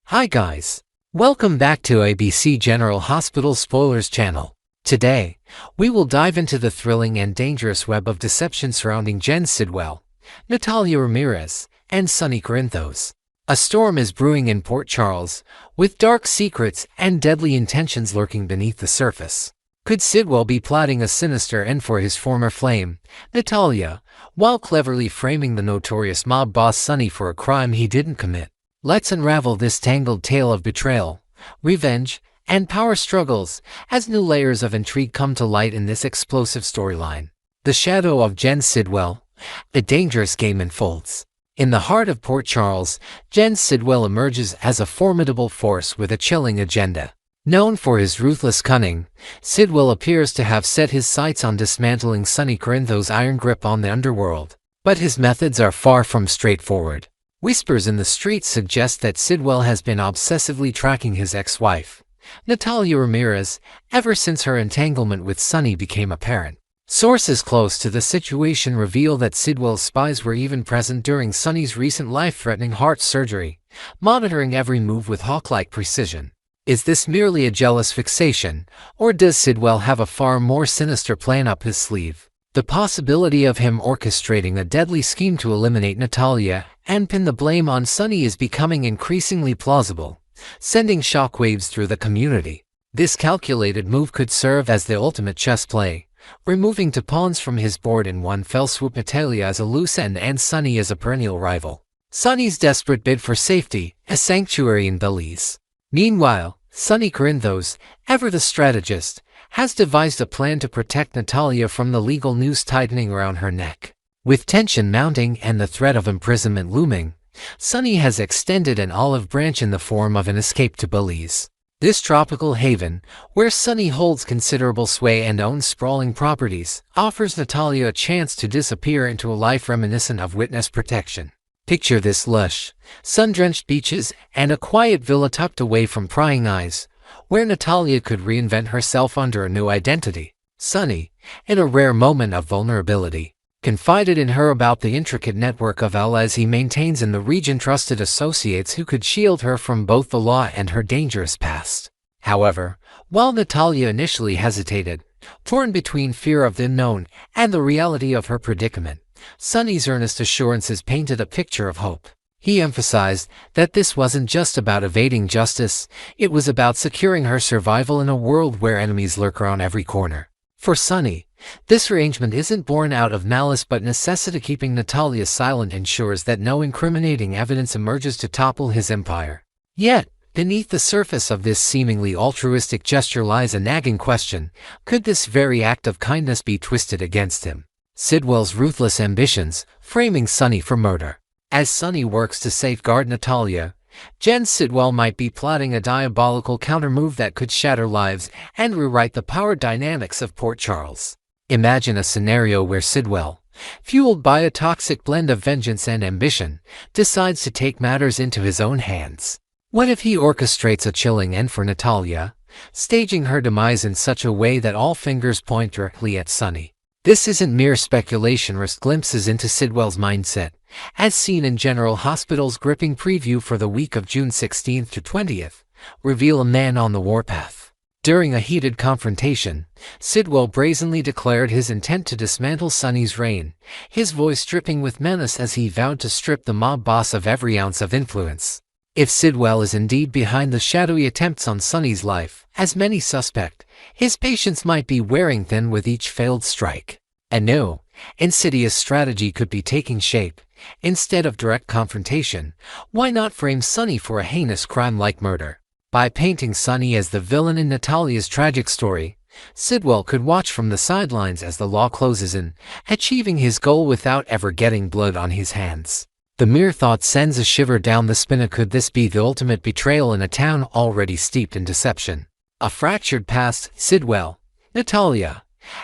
Hi guys! Welcome back to ABC General Hospital Spoilers channel. Today, we will dive into the thrilling and dangerous web of deception surrounding Jenz Sidwell, Natalia Ramirez, and Sonny Corinthos. A storm is brewing in Port Charles, with dark secrets and deadly intentions lurking beneath the surface. Could Sidwell be plotting a sinister end for his former flame, Natalia, while cleverly framing the notorious mob boss Sonny for a crime he didn't commit? Let's unravel this tangled tale of betrayal, revenge, and power struggles as new layers of intrigue come to light in this explosive storyline. The shadow of Jenz Sidwell, a dangerous game unfolds. In the heart of Port Charles, Jenz Sidwell emerges as a formidable force with a chilling agenda. Known for his ruthless cunning, Sidwell appears to have set his sights on dismantling Sonny Corinthos' iron grip on the underworld. But his methods are far from straightforward. Whispers in the streets suggest that Sidwell has been obsessively tracking his ex-wife, Natalia Ramirez, ever since her entanglement with Sonny became apparent. Sources close to the situation reveal that Sidwell's spies were even present during Sonny's recent life-threatening heart surgery, monitoring every move with hawk-like precision. Is this merely a jealous fixation, or does Sidwell have a far more sinister plan up his sleeve? The possibility of him orchestrating a deadly scheme to eliminate Natalia and pin the blame on Sonny is becoming increasingly plausible, sending shockwaves through the community. This calculated move could serve as the ultimate chess play, removing two pawns from his board in one fell swoop, Natalia as a loose end and Sonny as a perennial rival. Sonny's desperate bid for safety, a sanctuary in Belize. Meanwhile, Sonny Corinthos, ever the strategist, has devised a plan to protect Natalia from the legal noose tightening around her neck. With tension mounting and the threat of imprisonment looming, Sonny has extended an olive branch in the form of an escape to Belize. This tropical haven, where Sonny holds considerable sway and owns sprawling properties, offers Natalia a chance to disappear into a life reminiscent of witness protection. Picture this lush, sun-drenched beaches and a quiet villa tucked away from prying eyes, where Natalia could reinvent herself under a new identity. Sonny, in a rare moment of vulnerability, confided in her about the intricate network of allies he maintains in the region, trusted associates who could shield her from both the law and her dangerous past. However, while Natalia initially hesitated, torn between fear of the unknown and the reality of her predicament, Sonny's earnest assurances painted a picture of hope. He emphasized that this wasn't just about evading justice, it was about securing her survival in a world where enemies lurk around every corner. For Sonny, this arrangement isn't born out of malice but necessity. Keeping Natalia silent ensures that no incriminating evidence emerges to topple his empire. Yet, beneath the surface of this seemingly altruistic gesture lies a nagging question: could this very act of kindness be twisted against him? Sidwell's ruthless ambitions, framing Sonny for murder. As Sonny works to safeguard Natalia, Jenz Sidwell might be plotting a diabolical countermove that could shatter lives and rewrite the power dynamics of Port Charles. Imagine a scenario where Sidwell, fueled by a toxic blend of vengeance and ambition, decides to take matters into his own hands. What if he orchestrates a chilling end for Natalia, staging her demise in such a way that all fingers point directly at Sonny? This isn't mere speculation. Risk glimpses into Sidwell's mindset, as seen in General Hospital's gripping preview for the week of June 16th to 20th, reveal a man on the warpath. During a heated confrontation, Sidwell brazenly declared his intent to dismantle Sonny's reign, his voice dripping with menace as he vowed to strip the mob boss of every ounce of influence. If Sidwell is indeed behind the shadowy attempts on Sonny's life, as many suspect, his patience might be wearing thin with each failed strike. A new, insidious strategy could be taking shape. Instead of direct confrontation, why not frame Sonny for a heinous crime like murder? By painting Sonny as the villain in Natalia's tragic story, Sidwell could watch from the sidelines as the law closes in, achieving his goal without ever getting blood on his hands. The mere thought sends a shiver down the spine. Could this be the ultimate betrayal in a town already steeped in deception? A fractured past, Sidwell, Natalia,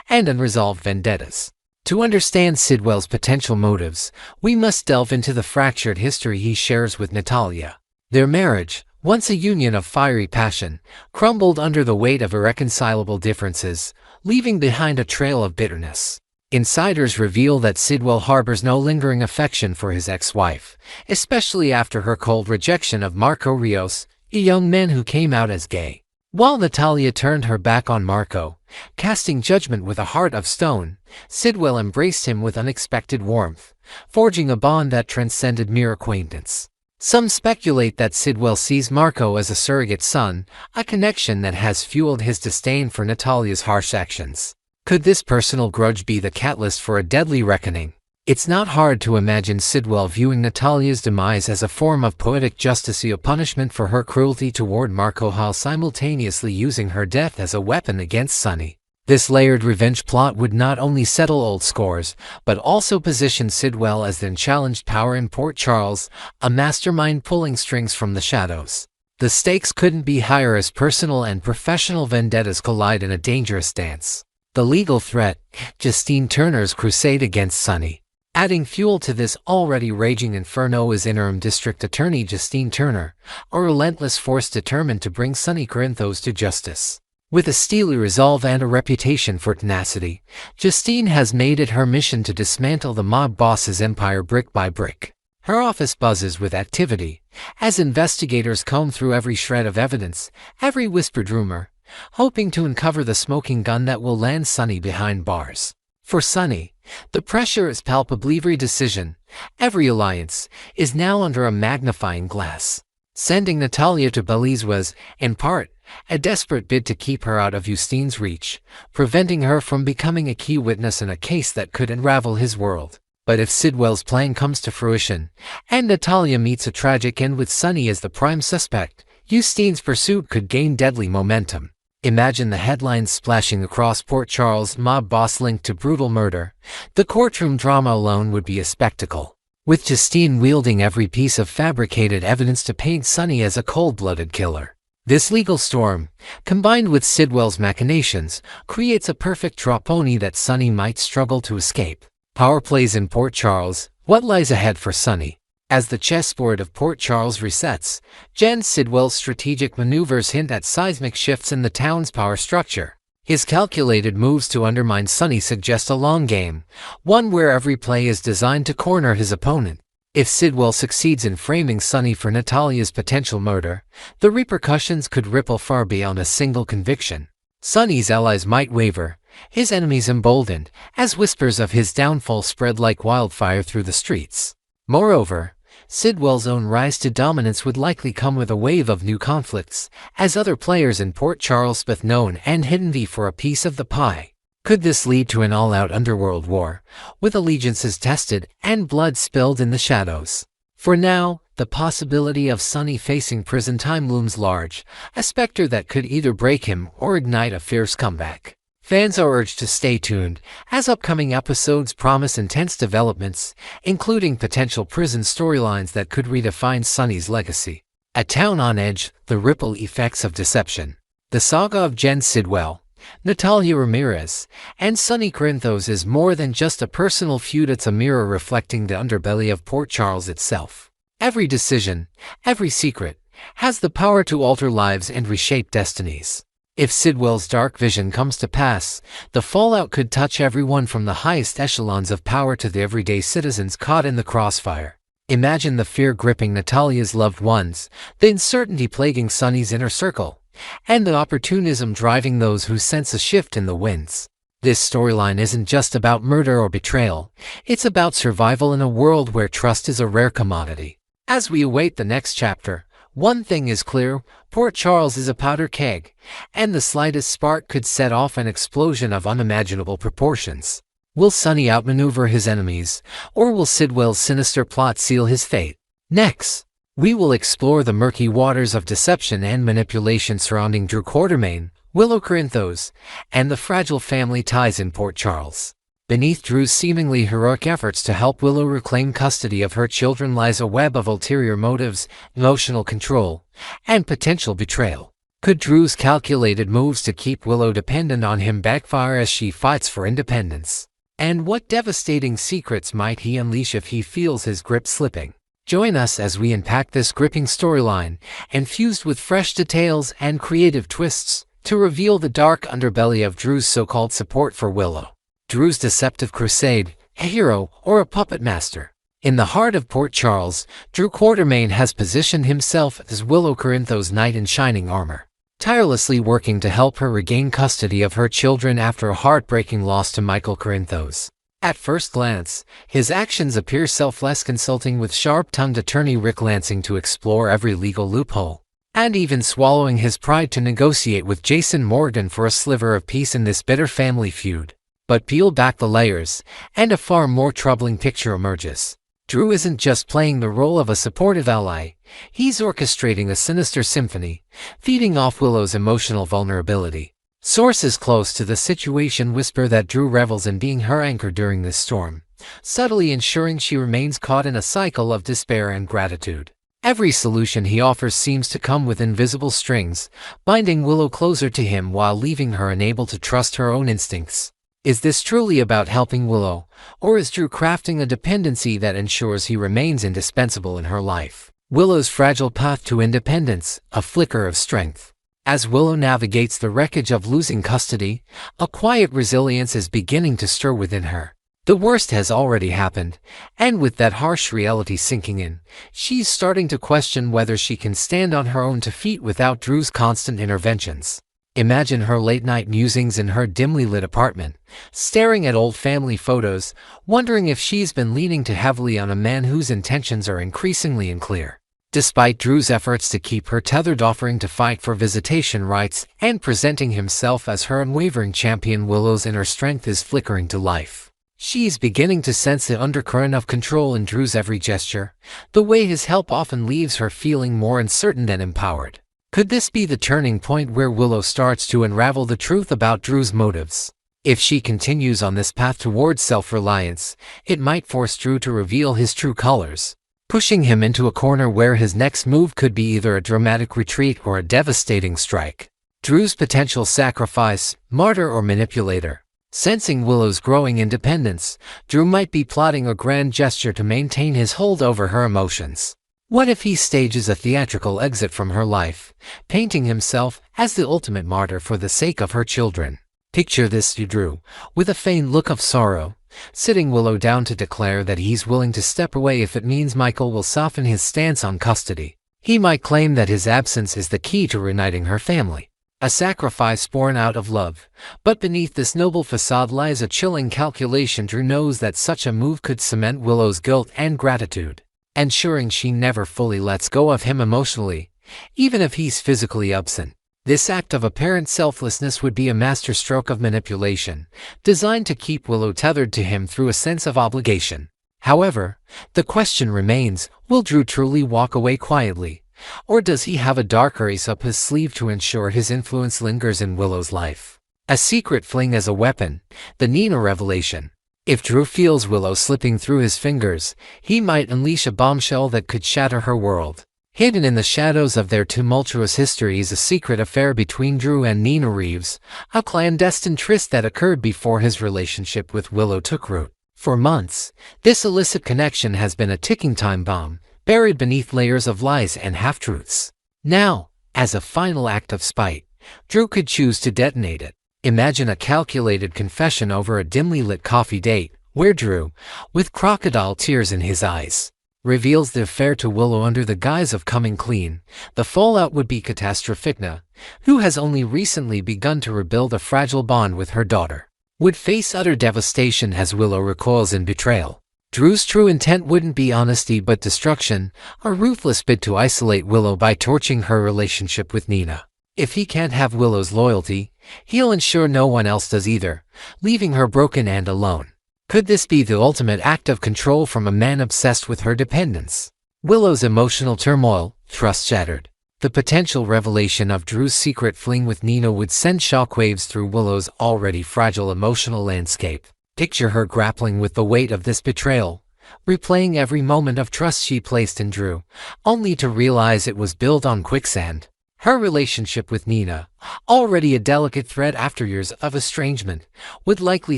and unresolved vendettas. To understand Sidwell's potential motives, we must delve into the fractured history he shares with Natalia. Their marriage, once a union of fiery passion, crumbled under the weight of irreconcilable differences, leaving behind a trail of bitterness. Insiders reveal that Sidwell harbors no lingering affection for his ex-wife, especially after her cold rejection of Marco Rios, a young man who came out as gay. While Natalia turned her back on Marco, casting judgment with a heart of stone, Sidwell embraced him with unexpected warmth, forging a bond that transcended mere acquaintance. Some speculate that Sidwell sees Marco as a surrogate son, a connection that has fueled his disdain for Natalia's harsh actions. Could this personal grudge be the catalyst for a deadly reckoning? It's not hard to imagine Sidwell viewing Natalia's demise as a form of poetic justice, a punishment for her cruelty toward Marco while simultaneously using her death as a weapon against Sonny. This layered revenge plot would not only settle old scores, but also position Sidwell as the unchallenged power in Port Charles, a mastermind pulling strings from the shadows. The stakes couldn't be higher as personal and professional vendettas collide in a dangerous dance. The legal threat, Justine Turner's crusade against Sonny. Adding fuel to this already raging inferno is interim district attorney Justine Turner, a relentless force determined to bring Sonny Corinthos to justice. With a steely resolve and a reputation for tenacity, Justine has made it her mission to dismantle the mob boss's empire brick by brick. Her office buzzes with activity, as investigators comb through every shred of evidence, every whispered rumor, hoping to uncover the smoking gun that will land Sonny behind bars. For Sonny, the pressure is palpable. Every decision, every alliance, is now under a magnifying glass. Sending Natalia to Belize was, in part, a desperate bid to keep her out of Justine's reach, preventing her from becoming a key witness in a case that could unravel his world. But if Sidwell's plan comes to fruition, and Natalia meets a tragic end with Sonny as the prime suspect, Justine's pursuit could gain deadly momentum. Imagine the headlines splashing across Port Charles: mob boss linked to brutal murder. The courtroom drama alone would be a spectacle, with Justine wielding every piece of fabricated evidence to paint Sonny as a cold-blooded killer. This legal storm, combined with Sidwell's machinations, creates a perfect traponi that Sonny might struggle to escape. Power plays in Port Charles. What lies ahead for Sonny? As the chessboard of Port Charles resets, Jenz Sidwell's strategic maneuvers hint at seismic shifts in the town's power structure. His calculated moves to undermine Sonny suggest a long game, one where every play is designed to corner his opponent. If Sidwell succeeds in framing Sonny for Natalia's potential murder, the repercussions could ripple far beyond a single conviction. Sonny's allies might waver, his enemies emboldened, as whispers of his downfall spread like wildfire through the streets. Moreover, Sidwell's own rise to dominance would likely come with a wave of new conflicts, as other players in Port Charles both known and hidden vie for a piece of the pie. Could this lead to an all-out underworld war, with allegiances tested and blood spilled in the shadows? For now, the possibility of Sonny facing prison time looms large, a specter that could either break him or ignite a fierce comeback. Fans are urged to stay tuned, as upcoming episodes promise intense developments, including potential prison storylines that could redefine Sonny's legacy. A town on edge, the ripple effects of deception. The saga of Jenz Sidwell, Natalia Ramirez, and Sonny Corinthos is more than just a personal feud. It's a mirror reflecting the underbelly of Port Charles itself. Every decision, every secret, has the power to alter lives and reshape destinies. If Sidwell's dark vision comes to pass, the fallout could touch everyone from the highest echelons of power to the everyday citizens caught in the crossfire. Imagine the fear gripping Natalia's loved ones, the uncertainty plaguing Sonny's inner circle, and the opportunism driving those who sense a shift in the winds. This storyline isn't just about murder or betrayal, it's about survival in a world where trust is a rare commodity. As we await the next chapter, one thing is clear: Port Charles is a powder keg, and the slightest spark could set off an explosion of unimaginable proportions. Will Sonny outmaneuver his enemies, or will Sidwell's sinister plot seal his fate? Next, we will explore the murky waters of deception and manipulation surrounding Drew Quartermain, Willow Corinthos, and the fragile family ties in Port Charles. Beneath Drew's seemingly heroic efforts to help Willow reclaim custody of her children lies a web of ulterior motives, emotional control, and potential betrayal. Could Drew's calculated moves to keep Willow dependent on him backfire as she fights for independence? And what devastating secrets might he unleash if he feels his grip slipping? Join us as we unpack this gripping storyline, infused with fresh details and creative twists, to reveal the dark underbelly of Drew's so-called support for Willow. Drew's deceptive crusade, a hero or a puppet master? In the heart of Port Charles, Drew Quartermain has positioned himself as Willow Corinthos' knight in shining armor, tirelessly working to help her regain custody of her children after a heartbreaking loss to Michael Corinthos. At first glance, his actions appear selfless, consulting with sharp-tongued attorney Rick Lansing to explore every legal loophole, and even swallowing his pride to negotiate with Jason Morgan for a sliver of peace in this bitter family feud. But peel back the layers, and a far more troubling picture emerges. Drew isn't just playing the role of a supportive ally, he's orchestrating a sinister symphony, feeding off Willow's emotional vulnerability. Sources close to the situation whisper that Drew revels in being her anchor during this storm, subtly ensuring she remains caught in a cycle of despair and gratitude. Every solution he offers seems to come with invisible strings, binding Willow closer to him while leaving her unable to trust her own instincts. Is this truly about helping Willow, or is Drew crafting a dependency that ensures he remains indispensable in her life? Willow's fragile path to independence, a flicker of strength. As Willow navigates the wreckage of losing custody, a quiet resilience is beginning to stir within her. The worst has already happened, and with that harsh reality sinking in, she's starting to question whether she can stand on her own 2 feet without Drew's constant interventions. Imagine her late-night musings in her dimly lit apartment, staring at old family photos, wondering if she's been leaning too heavily on a man whose intentions are increasingly unclear. Despite Drew's efforts to keep her tethered, offering to fight for visitation rights, and presenting himself as her unwavering champion, Willow's inner strength is flickering to life. She's beginning to sense the undercurrent of control in Drew's every gesture, the way his help often leaves her feeling more uncertain than empowered. Could this be the turning point where Willow starts to unravel the truth about Drew's motives? If she continues on this path towards self-reliance, it might force Drew to reveal his true colors, pushing him into a corner where his next move could be either a dramatic retreat or a devastating strike. Drew's potential sacrifice, martyr or manipulator. Sensing Willow's growing independence, Drew might be plotting a grand gesture to maintain his hold over her emotions. What if he stages a theatrical exit from her life, painting himself as the ultimate martyr for the sake of her children? Picture this to Drew, with a faint look of sorrow, sitting Willow down to declare that he's willing to step away if it means Michael will soften his stance on custody. He might claim that his absence is the key to reuniting her family, a sacrifice born out of love. But beneath this noble facade lies a chilling calculation. Drew knows that such a move could cement Willow's guilt and gratitude, ensuring she never fully lets go of him emotionally, even if he's physically absent. This act of apparent selflessness would be a masterstroke of manipulation, designed to keep Willow tethered to him through a sense of obligation. However, the question remains, will Drew truly walk away quietly, or does he have a darker ace up his sleeve to ensure his influence lingers in Willow's life? A secret fling as a weapon, the Nina revelation. If Drew feels Willow slipping through his fingers, he might unleash a bombshell that could shatter her world. Hidden in the shadows of their tumultuous history is a secret affair between Drew and Nina Reeves, a clandestine tryst that occurred before his relationship with Willow took root. For months, this illicit connection has been a ticking time bomb, buried beneath layers of lies and half-truths. Now, as a final act of spite, Drew could choose to detonate it. Imagine a calculated confession over a dimly lit coffee date, where Drew, with crocodile tears in his eyes, reveals the affair to Willow under the guise of coming clean. The fallout would be catastrophic. Nina, who has only recently begun to rebuild a fragile bond with her daughter, would face utter devastation as Willow recoils in betrayal. Drew's true intent wouldn't be honesty but destruction, a ruthless bid to isolate Willow by torching her relationship with Nina. If he can't have Willow's loyalty, he'll ensure no one else does either, leaving her broken and alone. Could this be the ultimate act of control from a man obsessed with her dependence? Willow's emotional turmoil, trust shattered. The potential revelation of Drew's secret fling with Nina would send shockwaves through Willow's already fragile emotional landscape. Picture her grappling with the weight of this betrayal, replaying every moment of trust she placed in Drew, only to realize it was built on quicksand. Her relationship with Nina, already a delicate thread after years of estrangement, would likely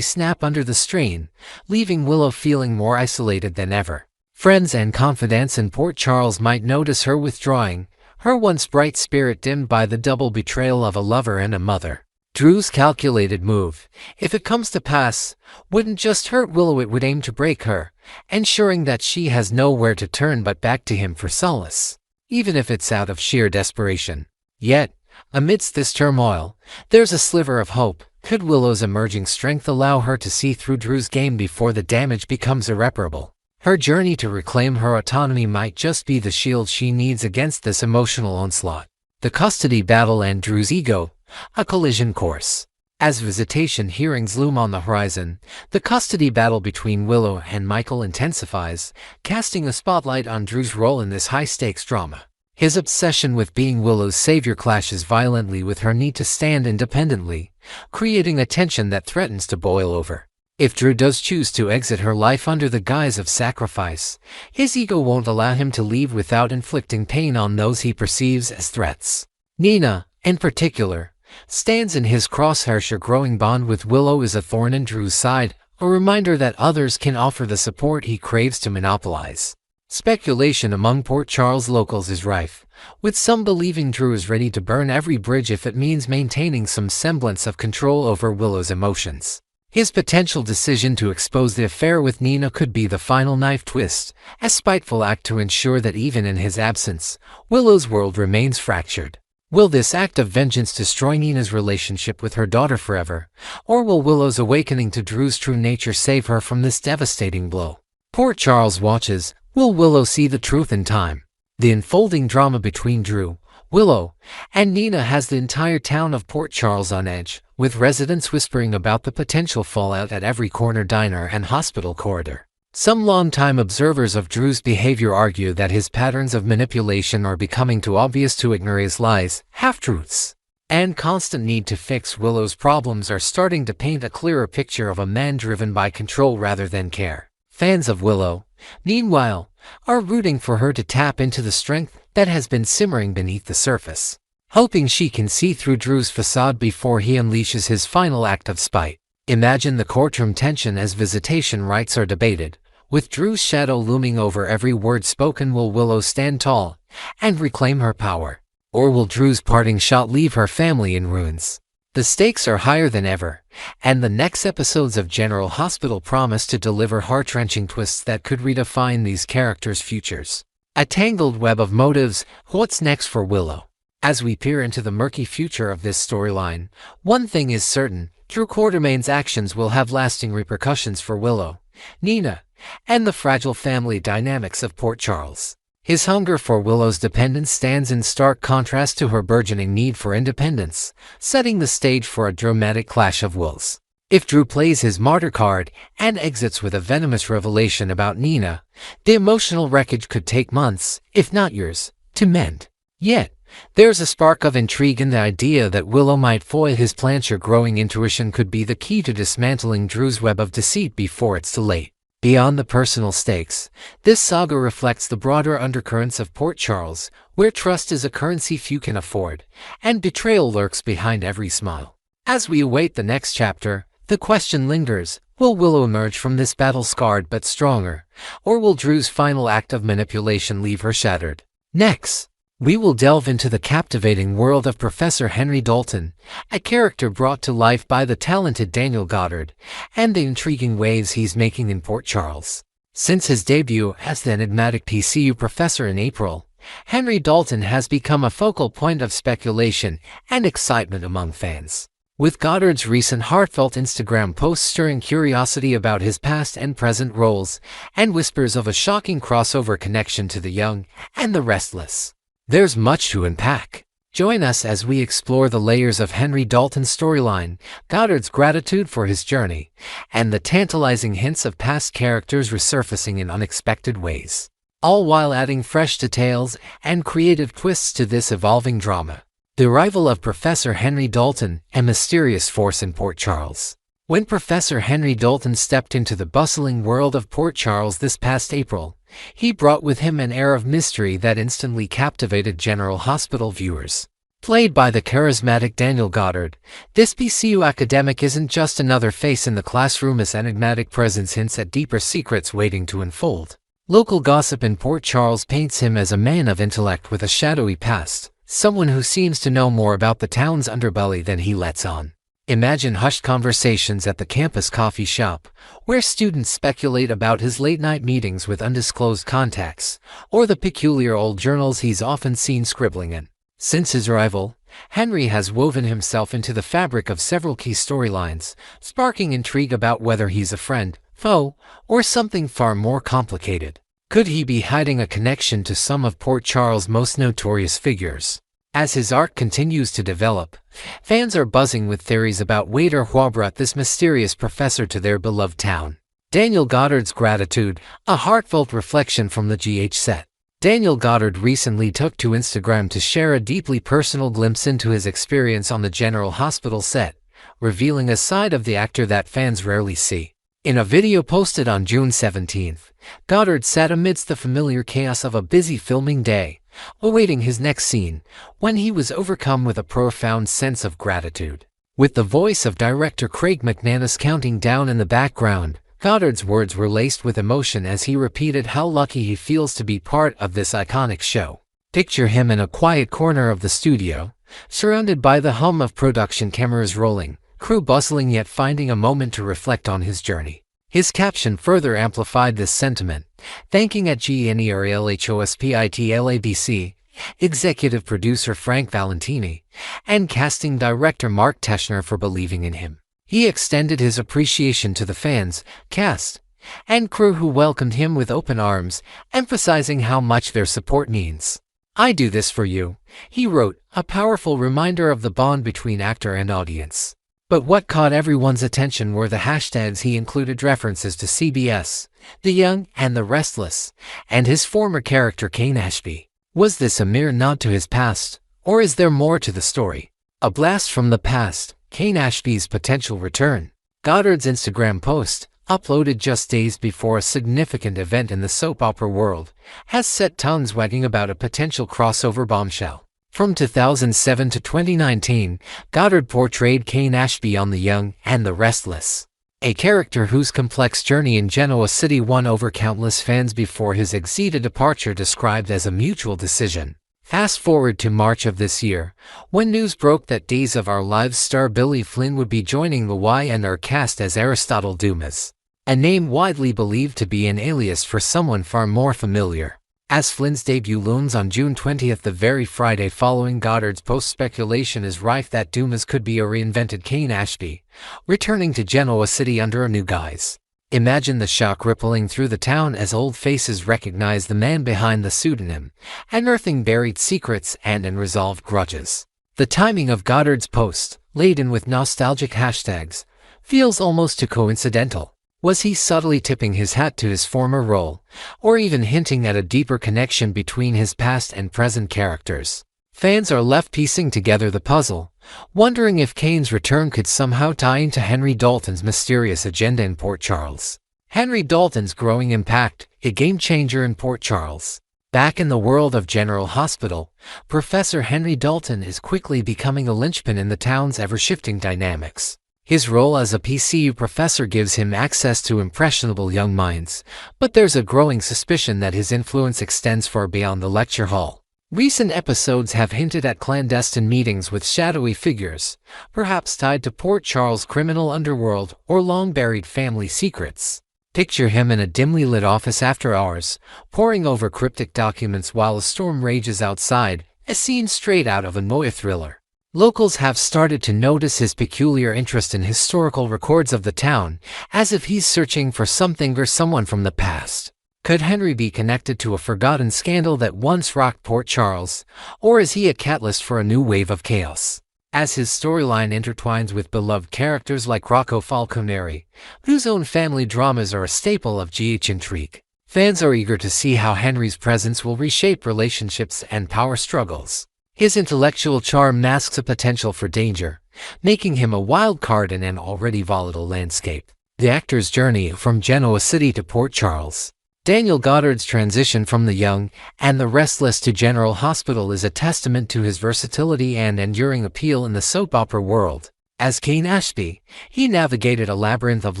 snap under the strain, leaving Willow feeling more isolated than ever. Friends and confidants in Port Charles might notice her withdrawing, her once bright spirit dimmed by the double betrayal of a lover and a mother. Drew's calculated move, if it comes to pass, wouldn't just hurt Willow, it would aim to break her, ensuring that she has nowhere to turn but back to him for solace, even if it's out of sheer desperation. Yet, amidst this turmoil, there's a sliver of hope. Could Willow's emerging strength allow her to see through Drew's game before the damage becomes irreparable? Her journey to reclaim her autonomy might just be the shield she needs against this emotional onslaught. The custody battle and Drew's ego, a collision course. As visitation hearings loom on the horizon, the custody battle between Willow and Michael intensifies, casting a spotlight on Drew's role in this high-stakes drama. His obsession with being Willow's savior clashes violently with her need to stand independently, creating a tension that threatens to boil over. If Drew does choose to exit her life under the guise of sacrifice, his ego won't allow him to leave without inflicting pain on those he perceives as threats. Nina, in particular, stands in his crosshairs. Her growing bond with Willow is a thorn in Drew's side, a reminder that others can offer the support he craves to monopolize. Speculation among Port Charles locals is rife, with some believing Drew is ready to burn every bridge if it means maintaining some semblance of control over Willow's emotions. His potential decision to expose the affair with Nina could be the final knife twist, a spiteful act to ensure that even in his absence, Willow's world remains fractured. Will this act of vengeance destroy Nina's relationship with her daughter forever, or will Willow's awakening to Drew's true nature save her from this devastating blow? Port Charles watches. Will Willow see the truth in time? The unfolding drama between Drew, Willow, and Nina has the entire town of Port Charles on edge, with residents whispering about the potential fallout at every corner diner and hospital corridor. Some longtime observers of Drew's behavior argue that his patterns of manipulation are becoming too obvious to ignore. His lies, half-truths, and constant need to fix Willow's problems are starting to paint a clearer picture of a man driven by control rather than care. Fans of Willow, meanwhile, are rooting for her to tap into the strength that has been simmering beneath the surface, hoping she can see through Drew's facade before he unleashes his final act of spite. Imagine the courtroom tension as visitation rights are debated, with Drew's shadow looming over every word spoken. Will Willow stand tall and reclaim her power, or will Drew's parting shot leave her family in ruins? The stakes are higher than ever, and the next episodes of General Hospital promise to deliver heart-wrenching twists that could redefine these characters' futures. A tangled web of motives. What's next for Willow? As we peer into the murky future of this storyline, one thing is certain: Drew Quartermain's actions will have lasting repercussions for Willow, Nina, and the fragile family dynamics of Port Charles. His hunger for Willow's dependence stands in stark contrast to her burgeoning need for independence, setting the stage for a dramatic clash of wills. If Drew plays his martyr card and exits with a venomous revelation about Nina, the emotional wreckage could take months, if not years, to mend. Yet, there's a spark of intrigue in the idea that Willow might foil his plans. Her growing intuition could be the key to dismantling Drew's web of deceit before it's too late. Beyond the personal stakes, this saga reflects the broader undercurrents of Port Charles, where trust is a currency few can afford, and betrayal lurks behind every smile. As we await the next chapter, the question lingers: will Willow emerge from this battle scarred but stronger, or will Drew's final act of manipulation leave her shattered? Next, we will delve into the captivating world of Professor Henry Dalton, a character brought to life by the talented Goddard, and the intriguing waves he's making in Port Charles. Since his debut as the enigmatic PCU professor in April, Henry Dalton has become a focal point of speculation and excitement among fans, with Goddard's recent heartfelt Instagram posts stirring curiosity about his past and present roles, and whispers of a shocking crossover connection to the young and the restless. There's much to unpack. Join us as we explore the layers of Henry Dalton's storyline, Goddard's gratitude for his journey, and the tantalizing hints of past characters resurfacing in unexpected ways, all while adding fresh details and creative twists to this evolving drama. The arrival of Professor Henry Dalton, a mysterious force in Port Charles. When Professor Henry Dalton stepped into the bustling world of Port Charles this past April, he brought with him an air of mystery that instantly captivated General Hospital viewers. Played by the charismatic Goddard, this PCU academic isn't just another face in the classroom. His enigmatic presence hints at deeper secrets waiting to unfold. Local gossip in Port Charles paints him as a man of intellect with a shadowy past, someone who seems to know more about the town's underbelly than he lets on. Imagine hushed conversations at the campus coffee shop, where students speculate about his late-night meetings with undisclosed contacts, or the peculiar old journals he's often seen scribbling in. Since his arrival, Henry has woven himself into the fabric of several key storylines, sparking intrigue about whether he's a friend, foe, or something far more complicated. Could he be hiding a connection to some of Port Charles' most notorious figures? As his arc continues to develop, fans are buzzing with theories about Waiter who brought this mysterious professor to their beloved town. Daniel Goddard's gratitude, a heartfelt reflection from the GH set. Daniel Goddard recently took to Instagram to share a deeply personal glimpse into his experience on the General Hospital set, revealing a side of the actor that fans rarely see. In a video posted on June 17th, Goddard sat amidst the familiar chaos of a busy filming day, awaiting his next scene, when he was overcome with a profound sense of gratitude. With the voice of director Craig McManus counting down in the background, Goddard's words were laced with emotion as he repeated how lucky he feels to be part of this iconic show. Picture him in a quiet corner of the studio, surrounded by the hum of production cameras rolling, crew bustling yet finding a moment to reflect on his journey. His caption further amplified this sentiment, thanking at GNERLHOSPITLABC, executive producer Frank Valentini, and casting director Mark Teschner for believing in him. He extended his appreciation to the fans, cast, and crew who welcomed him with open arms, emphasizing how much their support means. "I do this for you," he wrote, a powerful reminder of the bond between actor and audience. But what caught everyone's attention were the hashtags he included references to CBS, The Young and the Restless, and his former character Kane Ashby. Was this a mere nod to his past, or is there more to the story? A blast from the past, Kane Ashby's potential return. Goddard's Instagram post, uploaded just days before a significant event in the soap opera world, has set tongues wagging about a potential crossover bombshell. From 2007 to 2019, Goddard portrayed Kane Ashby on The Young and the Restless, a character whose complex journey in Genoa City won over countless fans before his exceeded departure described as a mutual decision. Fast forward to March of this year, when news broke that Days of Our Lives star Billy Flynn would be joining the Y&R cast as Aristotle Dumas, a name widely believed to be an alias for someone far more familiar. As Flynn's debut looms on June 20th, the very Friday following Goddard's post, speculation is rife that Dumas could be a reinvented Kane Ashby, returning to Genoa City under a new guise. Imagine the shock rippling through the town as old faces recognize the man behind the pseudonym, unearthing buried secrets and unresolved grudges. The timing of Goddard's post, laden with nostalgic hashtags, feels almost too coincidental. Was he subtly tipping his hat to his former role, or even hinting at a deeper connection between his past and present characters? Fans are left piecing together the puzzle, wondering if Kane's return could somehow tie into Henry Dalton's mysterious agenda in Port Charles. Henry Dalton's growing impact, a game-changer in Port Charles. Back in the world of General Hospital, Professor Henry Dalton is quickly becoming a linchpin in the town's ever-shifting dynamics. His role as a PCU professor gives him access to impressionable young minds, but there's a growing suspicion that his influence extends far beyond the lecture hall. Recent episodes have hinted at clandestine meetings with shadowy figures, perhaps tied to Port Charles' criminal underworld or long-buried family secrets. Picture him in a dimly lit office after hours, poring over cryptic documents while a storm rages outside, a scene straight out of a noir thriller. Locals have started to notice his peculiar interest in historical records of the town, as if he's searching for something or someone from the past. Could Henry be connected to a forgotten scandal that once rocked Port Charles, or is he a catalyst for a new wave of chaos? As his storyline intertwines with beloved characters like Rocco Falconeri, whose own family dramas are a staple of GH intrigue, fans are eager to see how Henry's presence will reshape relationships and power struggles. His intellectual charm masks a potential for danger, making him a wild card in an already volatile landscape. The actor's journey from Genoa City to Port Charles. Daniel Goddard's transition from The Young and the Restless to General Hospital is a testament to his versatility and enduring appeal in the soap opera world. As Kane Ashby, he navigated a labyrinth of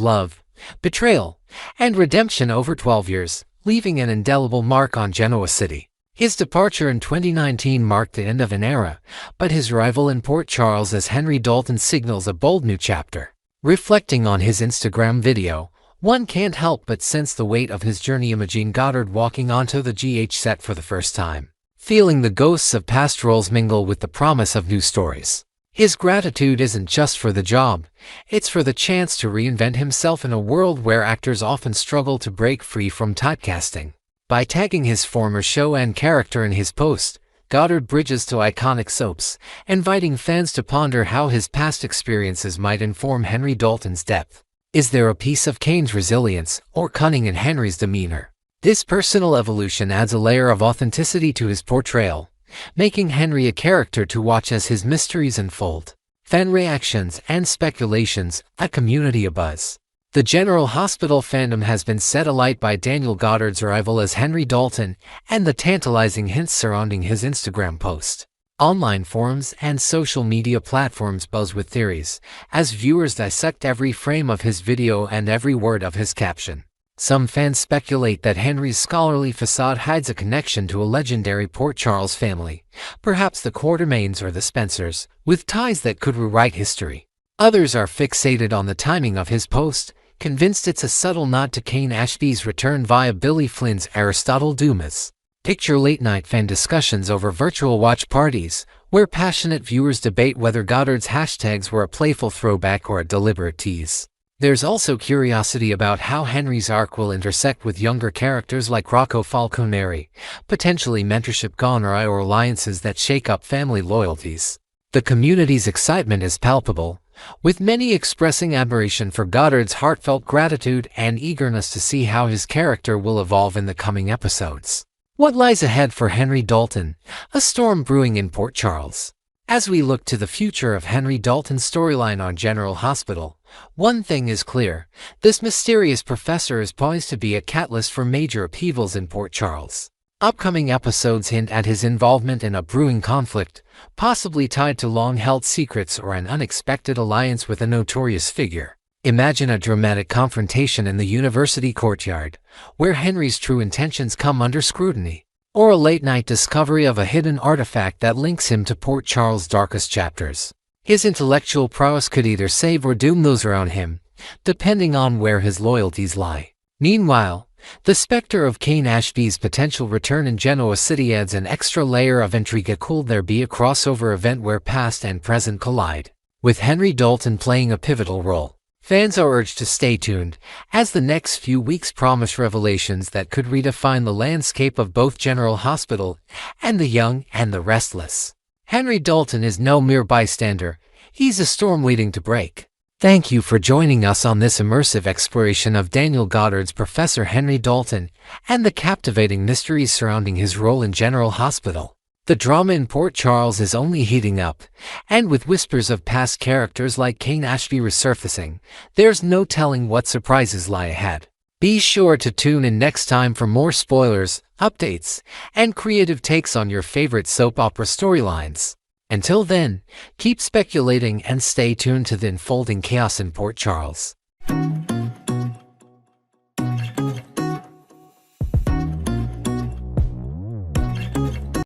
love, betrayal, and redemption over 12 years, leaving an indelible mark on Genoa City. His departure in 2019 marked the end of an era, but his arrival in Port Charles as Henry Dalton signals a bold new chapter. Reflecting on his Instagram video, one can't help but sense the weight of his journey. Imagine Goddard walking onto the GH set for the first time, feeling the ghosts of past roles mingle with the promise of new stories. His gratitude isn't just for the job, it's for the chance to reinvent himself in a world where actors often struggle to break free from typecasting. By tagging his former show and character in his post, Goddard bridges to iconic soaps, inviting fans to ponder how his past experiences might inform Henry Dalton's depth. Is there a piece of Kane's resilience or cunning in Henry's demeanor? This personal evolution adds a layer of authenticity to his portrayal, making Henry a character to watch as his mysteries unfold. Fan reactions and speculations, a community abuzz. The General Hospital fandom has been set alight by Daniel Goddard's arrival as Henry Dalton and the tantalizing hints surrounding his Instagram post. Online forums and social media platforms buzz with theories, as viewers dissect every frame of his video and every word of his caption. Some fans speculate that Henry's scholarly facade hides a connection to a legendary Port Charles family, perhaps the Quatermains or the Spencers, with ties that could rewrite history. Others are fixated on the timing of his post, convinced it's a subtle nod to Kane Ashby's return via Billy Flynn's Aristotle Dumas. Picture late-night fan discussions over virtual watch parties, where passionate viewers debate whether Goddard's hashtags were a playful throwback or a deliberate tease. There's also curiosity about how Henry's arc will intersect with younger characters like Rocco Falconeri, potentially mentorship gone awry or alliances that shake up family loyalties. The community's excitement is palpable, with many expressing admiration for Goddard's heartfelt gratitude and eagerness to see how his character will evolve in the coming episodes. What lies ahead for Henry Dalton? A storm brewing in Port Charles. As we look to the future of Henry Dalton's storyline on General Hospital, one thing is clear: this mysterious professor is poised to be a catalyst for major upheavals in Port Charles. Upcoming episodes hint at his involvement in a brewing conflict, possibly tied to long-held secrets or an unexpected alliance with a notorious figure. Imagine a dramatic confrontation in the university courtyard, where Henry's true intentions come under scrutiny, or a late-night discovery of a hidden artifact that links him to Port Charles' darkest chapters. His intellectual prowess could either save or doom those around him, depending on where his loyalties lie. Meanwhile, the specter of Kane Ashby's potential return in Genoa City adds an extra layer of intrigue. Could there be a crossover event where past and present collide? With Henry Dalton playing a pivotal role, fans are urged to stay tuned, as the next few weeks promise revelations that could redefine the landscape of both General Hospital and the young and the restless. Henry Dalton is no mere bystander, he's a storm waiting to break. Thank you for joining us on this immersive exploration of Daniel Goddard's Professor Henry Dalton and the captivating mysteries surrounding his role in General Hospital. The drama in Port Charles is only heating up, and with whispers of past characters like Kane Ashby resurfacing, there's no telling what surprises lie ahead. Be sure to tune in next time for more spoilers, updates, and creative takes on your favorite soap opera storylines. Until then, keep speculating and stay tuned to the unfolding chaos in Port Charles.